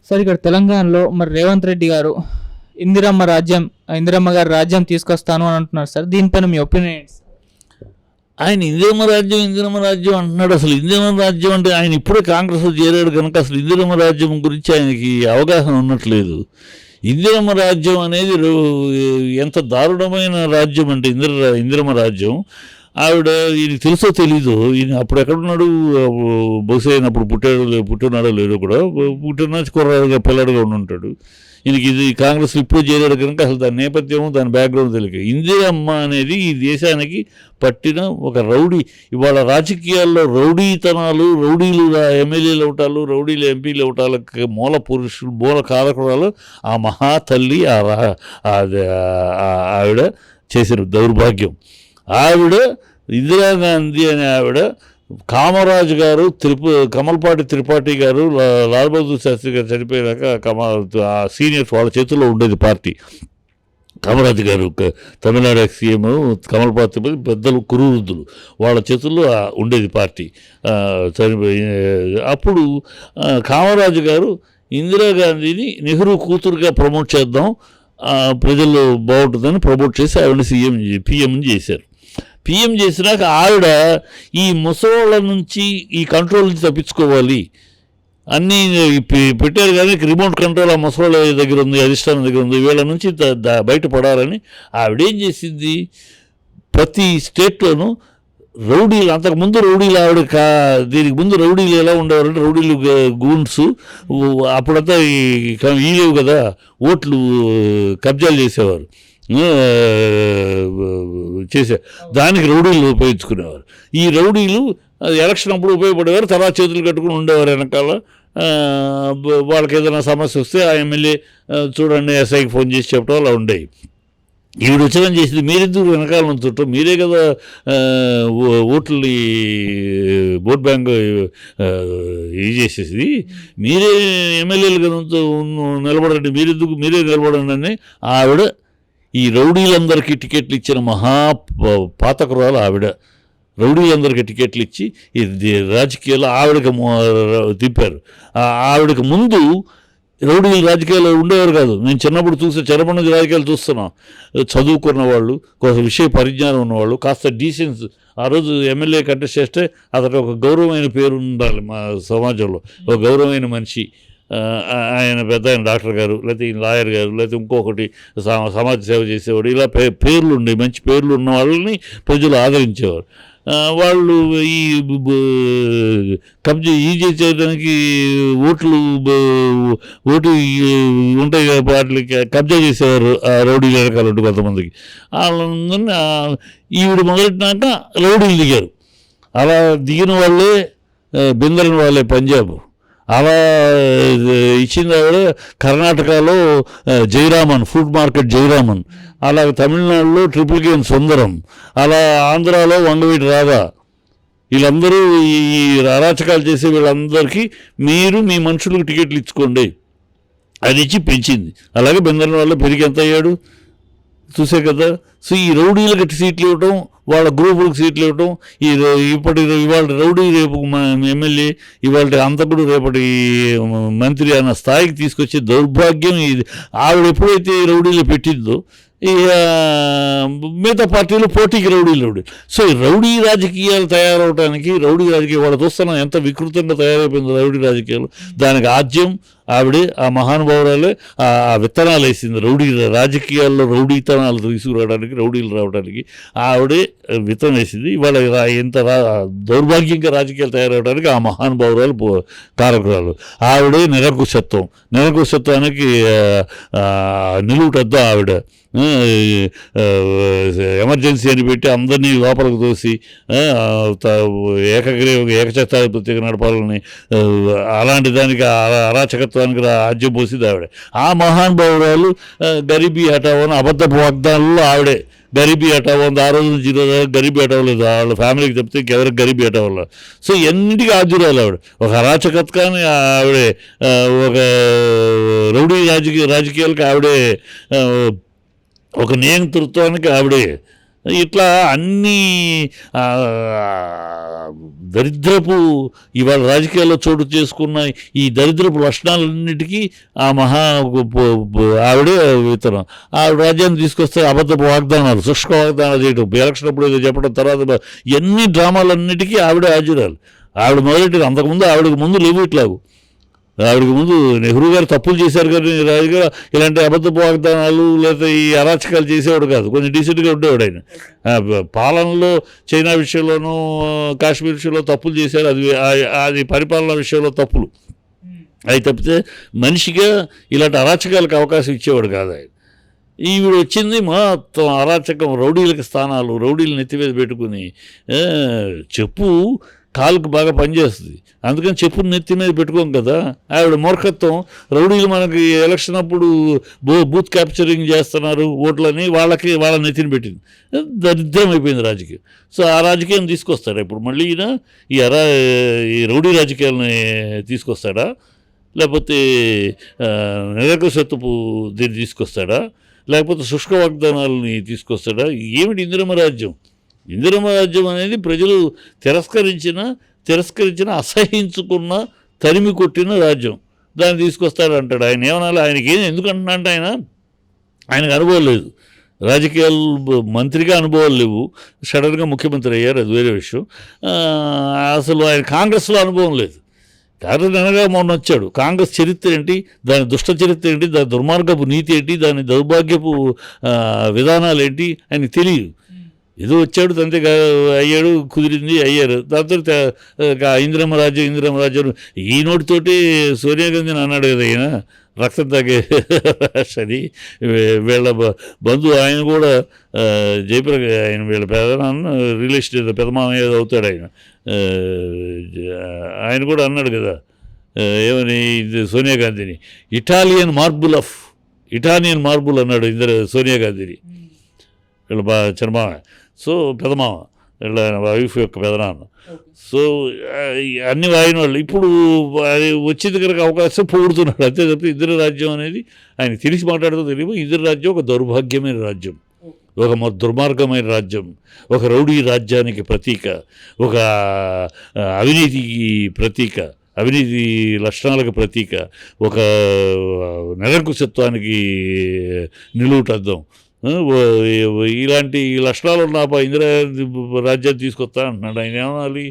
Sir ఇక్కడ తెలంగాణలో మరి రేవంత్ రెడ్డి గారు ఇందిరమ్మ గారి రాజ్యం తీసుకొస్తాను అని అంటున్నారు సార్. దీనిపైన మీ ఒపీనియన్ ఏంటి? ఆయన ఇందిరమ్మ రాజ్యం అంటున్నాడు. అసలు ఇందిరమ్మ రాజ్యం అంటే ఆయన ఇప్పుడే కాంగ్రెస్లో చేరాడు కనుక అసలు ఇందిరమ్మ రాజ్యం గురించి ఆయనకి అవగాహన ఉన్నట్లేదు. ఇందిరమ్మ రాజ్యం అనేది ఎంత దారుణమైన రాజ్యం అంటే ఇందిరమ్మ రాజ్యం. ఆవిడ ఈయనకి తెలుసో తెలీదు, ఈయన అప్పుడు ఎక్కడున్నాడు, బహుశా ఆయన అప్పుడు పుట్టినాడో లేదో కూడా, పుట్టిన కుర్రాడుగా పిల్లాడుగా ఉండుంటాడు. ఈయనకి ఇది కాంగ్రెస్ ఇప్పుడు చేరాడు కనుక అసలు దాని నేపథ్యం దాని బ్యాక్గ్రౌండ్ తెలియదు. ఇందిరమ్మ అనేది ఈ దేశానికి పట్టిన ఒక రౌడీ. ఇవాళ రాజకీయాల్లో రౌడీతనాలు, రౌడీలు ఎమ్మెల్యేలు అవటాలు, రౌడీలు ఎంపీలు అవటాలకు మూల పురుషులు, మూల కారకురాలు ఆ మహాతల్లి ఆవిడ చేసిన దౌర్భాగ్యం. ఆవిడ ఇందిరాగాంధీ అనే ఆవిడ కామరాజు గారు కమల్పాటి త్రిపాఠి గారు, లాల్ బహదూర్ శాస్త్రి గారు చనిపోయినాక సీనియర్స్ వాళ్ళ చేతుల్లో ఉండేది పార్టీ. కామరాజు గారు తమిళనాడు సీఎం, కమల్పాటి పెద్దలు కురువృద్ధులు వాళ్ళ చేతుల్లో ఉండేది పార్టీ. అప్పుడు కామరాజు గారు ఇందిరాగాంధీని నెహ్రూ కూతురుగా ప్రమోట్ చేద్దాం, ప్రజల్లో బాగుంటుందని ప్రమోట్ చేసి ఆవిడ పిఎం చేశారు. పిఎం చేసినాక ఆవిడ ఈ ముసలోళ్ళ నుంచి, ఈ కంట్రోల్ నుంచి తప్పించుకోవాలి అన్నీ పెట్టారు. కానీ రిమోట్ కంట్రోల్ ఆ ముసలోళ్ళ దగ్గర ఉంది, అధిష్టానం దగ్గర ఉంది, వీళ్ళ నుంచి బయటపడాలని ఆవిడేం చేసింది, ప్రతి స్టేట్లోనూ రౌడీలు, అంతకుముందు రౌడీలు దీనికి ముందు రౌడీలు ఎలా ఉండేవారంటే రౌడీలు గూన్స్, అప్పుడంతా ఈ లేవు కదా, ఓట్లు కబ్జాలు చేసేవారు, దానికి రౌడీలు ఉపయోగించుకునేవారు. ఈ రౌడీలు ఎలక్షన్ అప్పుడు ఉపయోగపడేవారు, తర్వాత చేతులు కట్టుకుని ఉండేవారు వెనకాల. వాళ్ళకి ఏదైనా సమస్య వస్తే ఆ ఎమ్మెల్యే చూడండి ఎస్ఐకి ఫోన్ చేసి చెప్పడం అలా ఉండేవి. ఈవిడ ఉద్యోగం చేసింది మీరెందుకు వెనకాల నుంచుంటాం, మీరే కదా ఓట్లని ఓట్ బ్యాంక్ ఇది చేసేసి, మీరే ఎమ్మెల్యేలు కదా నిలబడండి, మీరే నిలబడండి అని ఆవిడ ఈ రౌడీలందరికీ టికెట్లు ఇచ్చిన పాతకురాలు ఆవిడ. రౌడీలందరికీ టికెట్లు ఇచ్చి ఈ రాజకీయాల్లో ఆవిడకి తిప్పారు. ఆవిడకి ముందు రౌడీలు రాజకీయాలు ఉండేవారు కాదు. నేను చిన్నప్పుడు చిన్నప్పటి నుంచి రాజకీయాలు చూస్తున్నాం. చదువుకున్న వాళ్ళు, కొంత విషయ పరిజ్ఞానం ఉన్నవాళ్ళు, కాస్త డీసెన్స్. ఆ రోజు ఎమ్మెల్యే కంటెస్ట్ చేస్తే అతను ఒక గౌరవమైన పేరు ఉండాలి మా సమాజంలో, ఒక గౌరవమైన మనిషి. ఆయన పెద్ద ఆయన డాక్టర్ గారు, లేకపోతే ఈయన లాయర్ గారు, లేకపోతే ఇంకొకటి సమాజ సేవ చేసేవాడు, ఇలా పేర్లు ఉండేవి. మంచి పేర్లు ఉన్న వాళ్ళని ప్రజలు ఆదరించేవారు. వాళ్ళు ఈ కబ్జా చేయడానికి ఓటు ఉంటాయి కదా, వాటికి కబ్జా చేసేవారు ఆ రౌడీలు వెనకాల కొంతమందికి. వాళ్ళందరినీ ఈవిడ మొదలెట్టినాక రౌడీలు దిగారు. అలా దిగిన వాళ్ళే బిందరని వాళ్ళే పంజాబ్. అలా ఇచ్చింది ఆవిడ. కర్ణాటకలో జయరామన్, ఫుడ్ మార్కెట్ జయరామన్, అలాగే తమిళనాడులో ట్రిపుల్ గేన్ సుందరం, అలా ఆంధ్రాలో వంగవీటి రాధా. వీళ్ళందరూ ఈ అరాచకాలు చేసే వీళ్ళందరికీ మీరు మీ మనుషులకు టికెట్లు ఇచ్చుకోండి అది ఇచ్చి పెంచింది. అలాగే బెందరని వల్ల పెరిగి ఎంత అయ్యాడు చూసే కదా. సో ఈ రౌడీలకు సీట్లు ఇవ్వటం, వాళ్ళ గ్రూపులకు సీట్లు ఇవ్వటం, ఇవాళ రౌడీ రేపు ఎమ్మెల్యే, ఇవాళ అంతకుడు రేపటి మంత్రి అన్న స్థాయికి తీసుకొచ్చే దౌర్భాగ్యం ఇది. ఆవిడ ఎప్పుడైతే రౌడీలు పెట్టిందో మిగతా పార్టీలు పోటీకి రౌడీలు. సో ఈ రౌడీ రాజకీయాలు తయారవడానికి, రౌడీ రాజకీయాలు వాళ్ళు చూస్తున్నాం ఎంత వికృతంగా తయారైపోయింది రౌడీ రాజకీయాలు. దానికి ఆద్యం ఆవిడే, ఆ మహానుభావురాలే ఆ విత్తనాలు వేసింది. రౌడీ రాజకీయాల్లో రౌడీతనాలు తీసుకురావడానికి, రౌడీలు రావడానికి ఆవిడే విత్తనం వేసింది. ఇవాళ ఎంత దౌర్భాగ్యంగా రాజకీయాలు తయారవడానికి ఆ మహానుభావురాలు కారకురాలు. ఆవిడే నిరంకుశత్వానికి నిలువుటద్దాం ఆవిడ. ఎమర్జెన్సీ అని పెట్టి అందరినీ లోపలికి తోసి ఏకఛత్రాధిపత్యంగా నడపాలని, అలాంటి దానికి అరాచకత్వానికి ఆజ్యం పోసింది ఆవిడే. ఆ మహానుభావురాలు గరీబీ హఠావో అబద్ధపు వాగ్దానాల్లో ఆవిడే గరీబీ హఠావో ఆ రోజు నుంచి గరీబీ హఠావలేదు. వాళ్ళ ఫ్యామిలీకి చెప్తే ఇంకెవరికి గరీబీ హఠావో. సో ఎన్నిటికీ ఆద్యురాలు ఆవిడ. ఒక అరాచకత్వాన్ని ఆవిడే, ఒక రౌడీ రాజకీయాలకి ఆవిడే, ఒక నియంతృత్వానికి ఆవిడే ఇట్లా అన్నీ ఆ, దరిద్రపు ఇవాళ రాజకీయాల్లో చోటు చేసుకున్న ఈ దరిద్రపు లక్షణాలన్నిటికీ ఆ ఆవిడే విత్తనం. ఆవిడ రాజ్యాన్ని తీసుకొస్తే అబద్ధపు వాగ్దానాలు, శుష్క వాగ్దానాలు చేయటం, ఎలక్షన్ అప్పుడు ఏదో చెప్పడం, తర్వాత ఎన్ని డ్రామాలన్నిటికీ ఆవిడే హాజరాలు. ఆవిడ మొదలెట్టి అంతకుముందు ఆవిడకి ముందు లేవు ఇట్లాగు. ఆవిడకి ముందు నెహ్రూ గారు తప్పులు చేశారు కానీ రాజుగా ఇలాంటి అబద్ధపు వాగ్దానాలు లేదా ఈ అరాచకాలు చేసేవాడు కాదు, కొంచెం డీసెంట్గా ఉండేవాడు ఆయన. పాలనలో చైనా విషయంలోనూ కాశ్మీర్ విషయంలో తప్పులు చేశారు, అది పరిపాలన విషయంలో తప్పులు. అవి తప్పితే మనిషిగా ఇలాంటి అరాచకాలకు అవకాశం ఇచ్చేవాడు కాదు ఆయన. ఈవిడ వచ్చింది మొత్తం అరాచకం, రౌడీలకి స్థానాలు, రౌడీలు నెత్తి మీద పెట్టుకుని చెప్పు కాలుకు బాగా పనిచేస్తుంది, అందుకని చెప్పును నెత్తి మీద పెట్టుకోం కదా. ఆవిడ మూర్ఖత్వం, రౌడీలు మనకి ఎలక్షన్ అప్పుడు బూత్ క్యాప్చరింగ్ చేస్తున్నారు ఓట్లని, వాళ్ళ నెత్తిని పెట్టింది. దరిద్రం అయిపోయింది రాజకీయం. సో ఆ రాజకీయం తీసుకొస్తాడా ఇప్పుడు మళ్ళీ ఈయన? ఈ రౌడీ రాజకీయాలని తీసుకొస్తాడా, లేకపోతే నిరకసత్వపు దీన్ని తీసుకొస్తాడా, లేకపోతే శుష్క వాగ్దానాలని తీసుకొస్తాడా? ఏమిటి ఇందిరమ్మ రాజ్యం? ఇందిరమ్మ రాజ్యం అనేది ప్రజలు తిరస్కరించిన అసహించుకున్న, తరిమి కొట్టిన రాజ్యం. దాన్ని తీసుకొస్తాడు అంటాడు. ఆయన ఏమనాలి? ఆయనకి ఎందుకంటున్నా అంటే ఆయనకు అనుభవం లేదు, రాజకీయాలు మంత్రిగా అనుభవాలు లేవు, సడన్గా ముఖ్యమంత్రి అయ్యారు, అది వేరే విషయం. అసలు ఆయన కాంగ్రెస్లో అనుభవం లేదు. కారణం అనగా మొన్న వచ్చాడు. కాంగ్రెస్ చరిత్ర ఏంటి, దాని దుష్ట చరిత్ర ఏంటి, దాని దుర్మార్గపు నీతి ఏంటి, దాని దౌర్భాగ్యపు విధానాలు ఏంటి ఆయనకు తెలియదు. ఏదో వచ్చాడు అంతే, అయ్యాడు, కుదిరింది, అయ్యారు. దాంతో ఇందిరమ్మ రాజ్యం ఈ నోటితోటి సోనియా గాంధీని అన్నాడు కదా ఈయన, రక్తం తాగే అని. వీళ్ళ బంధువు ఆయన కూడా ఆయన వీళ్ళ పెదనాన్న రిలేషన్ పెదమామయ్య అవుతాడు ఆయన. ఆయన కూడా అన్నాడు కదా ఏమని సోనియా గాంధీని, ఇటాలియన్ మార్బుల్ అన్నాడు సోనియా గాంధీని, వీళ్ళ చిన్నమామ, సో పెదమామ, వీళ్ళ వైఫ్ యొక్క పెదనాన్న. సో అన్ని వాయిన వాళ్ళు ఇప్పుడు అది వచ్చింది కనుక అవకాశం పొగుడుతున్నాడు అంతే తప్ప ఇందిర రాజ్యం అనేది ఆయన తెలిసి మాట్లాడుతూ తెలియదు. ఇందిర రాజ్యం ఒక దౌర్భాగ్యమైన రాజ్యం, ఒక దుర్మార్గమైన రాజ్యం, ఒక రౌడీ రాజ్యానికి ప్రతీక, ఒక అవినీతికి ప్రతీక, అవినీతి లక్షణాలకు ప్రతీక, ఒక నిరంకుశత్వానికి నిలువుటద్దం. ఇలాంటి లక్షణాలు ఉన్న ఇందిరా రాజ్యాన్ని తీసుకొస్తా అంటున్నాడు. ఆయన ఏమనాలి?